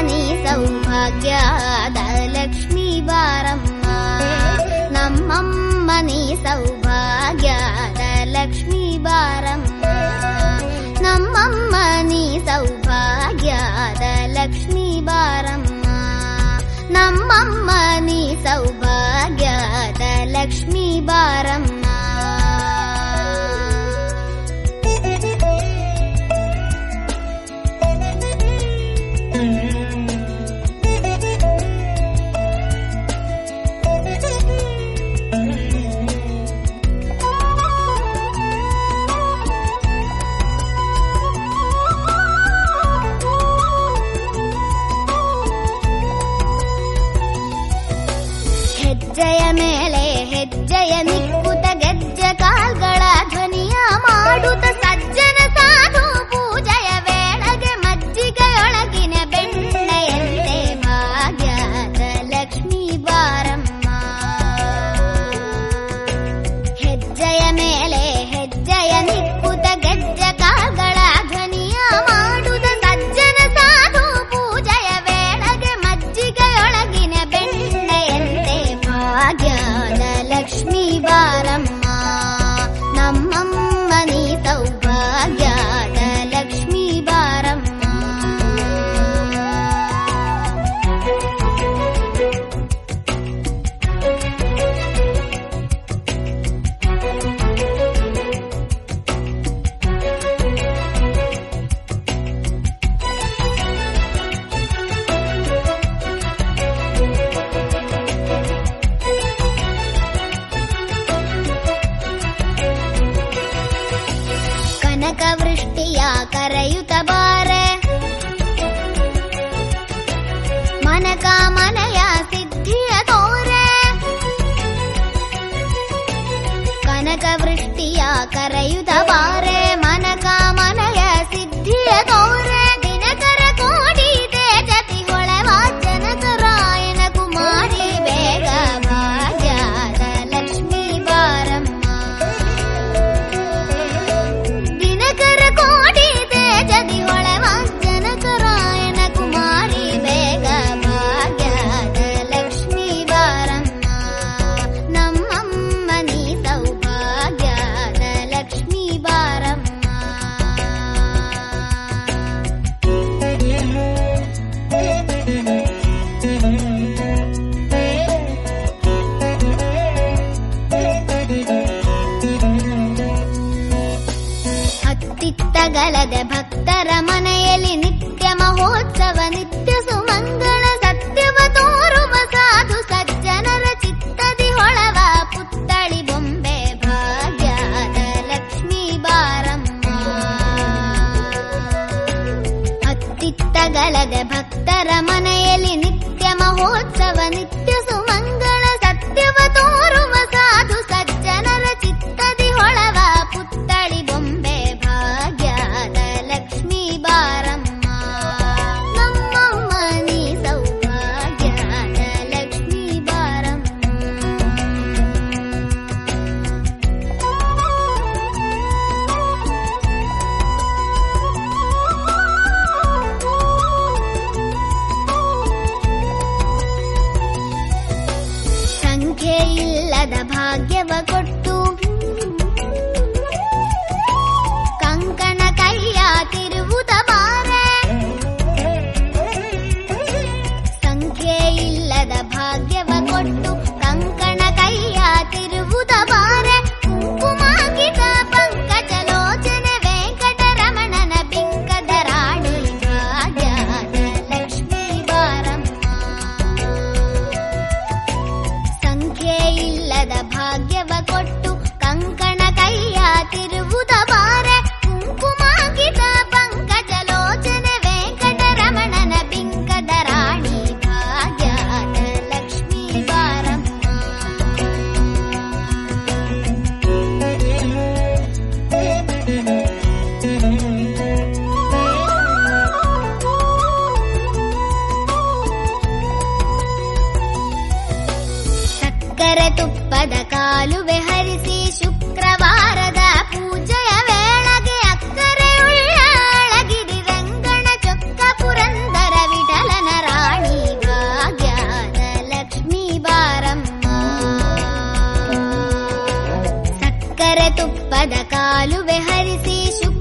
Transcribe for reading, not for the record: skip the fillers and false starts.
ನೀ ಸೌಭಾಗ್ಯದ ಲಕ್ಷ್ಮೀ ಬಾರಮ್ಮ, ನಮ್ಮಮ್ಮ ನೀ ಸೌಭಾಗ್ಯದ ಲಕ್ಷ್ಮೀ ಬಾರಮ್ಮ, ನಮ್ಮಮ್ಮ ನೀ ಸೌಭಾಗ್ಯದ ಲಕ್ಷ್ಮೀ ಬಾರಮ್ಮ, ನಮ್ಮಮ್ಮ ನೀ ಸೌಭಾಗ್ಯದ ಲಕ್ಷ್ಮೀ ಬಾರಮ್ಮ. ಹೆಜ್ಜೆಯ ಮೇಲೆ ಹೆಜ್ಜೆಯ ನಿಕ್ಕುತ ಗೆಜ್ಜೆ ಕಾಲ್ಗಳ ಧ್ವನಿಯ ಮಾಡುತ್ತ ಸಜ್ಜನ ಸಾಧು ಪೂಜೆಯ ವೇಳೆಗೆ ಮಜ್ಜಿಗೆಯೊಳಗಿನ ಬೆಣ್ಣೆಯಂತೆ ಭಾಗ್ಯದ ಲಕ್ಷ್ಮೀ ಬಾರಮ್ಮ, ಹೆಜ್ಜೆಯ ಮೇಲೆ ಹೆಜ್ಜೆಯ ನಿಕ್ಕುತ ಗೆಜ್ಜೆ ಕಾಲ್ಗಳ ಧ್ವನಿಯ ಮಾಡುತ್ತ ಸಜ್ಜನ ಸಾಧು ಪೂಜೆಯ ವೇಳೆಗೆ ಮಜ್ಜಿಗೆಯೊಳಗಿನ ಬೆಣ್ಣೆಯಂತೆ ಭಾಗ್ಯದ ಲಕ್ಷ್ಮೀ ಬಾರಮ್ಮ, ನಮ್ಮಮ್ಮ ನೀ ಸೌಭಾಗ್ಯದ ಲಕ್ಷ್ಮೀ ಬಾರಮ್ಮ. ಕನಕ ವೃಷ್ಟಿಯ ಕರೆಯುತ್ತ ಬಾರೆ, ಮನಕ ಮನೆಯ ಸಿದ್ಧಿಯ ತೋರೆ, ಕನಕ ವೃಷ್ಟಿಯ ಕರೆಯುತ್ತ ಬಾರೆ, ಮನಕ ಮನೆಯ ಸಿದ್ಧಿಯ ತೋರೆ, ದಿನಕರ ಕೋಡಿ ತೇಜತಿ ಹೊಳೆವ ಜನಕರಾಯನ ಕುಮಾರಿ ಬೇಗ ಭಾಗ್ಯದ ಲಕ್ಷ್ಮೀ ಬಾರಮ್ಮ, ದಿನಕರ ಕೋಟಿ ತೇಜದಿ ಹೊಳೆವ ಜನಕರಾಯನ ಕುಮಾರಿ ಬೇಗ ಭಾಗ್ಯದ ಲಕ್ಷ್ಮೀ ಬಾರಮ್ಮ, ನಮ್ಮಮ್ಮ ನೀ ಸೌಭಾಗ್ಯದ ಲಕ್ಷ್ಮೀ ಬಾರಮ್ಮ. ಹತ್ತಿತ್ತಗಲದೆ ಭಕ್ತರ ಮನೆಯಲ್ಲಿ ನಿತ್ಯ ಮಹೋತ್ಸವ, ನಿತ್ಯ ಸುಮಂಗಳ ಸತ್ಯವ ತೋರುವ ಸಾಧು ಸಜ್ಜನರ ಚಿತ್ತದಿ ಹೊಳವ ಪುತ್ತಳಿ ಬೊಂಬೆ ಭಾಗ್ಯದ ಲಕ್ಷ್ಮೀ ಬಾರಮ್ಮ, ಹತ್ತಿತ್ತಗಲದೆ ಭಕ್ತರ ಮನೆಯಲ್ಲಿ ನಿತ್ಯ ಮಹೋತ್ಸವ, ನಿತ್ಯ ಸುಮಂಗಳ ಸತ್ಯವ ತೋರುವ ಸಾಧು ಸಜ್ಜನರ ಚಿತ್ತದಿ ಹೊಳವ ಪುತ್ತಳಿ ಬೊಂಬೆ ಭಾಗ್ಯದ ಲಕ್ಷ್ಮೀ ಬಾರಮ್ಮ, ನಮ್ಮಮ್ಮ ನೀ ಸೌಭಾಗ್ಯದ ಲಕ್ಷ್ಮೀ ಬಾರಮ್ಮ. ಮದುವೆ ಹರಿಸಿ ಶುಭ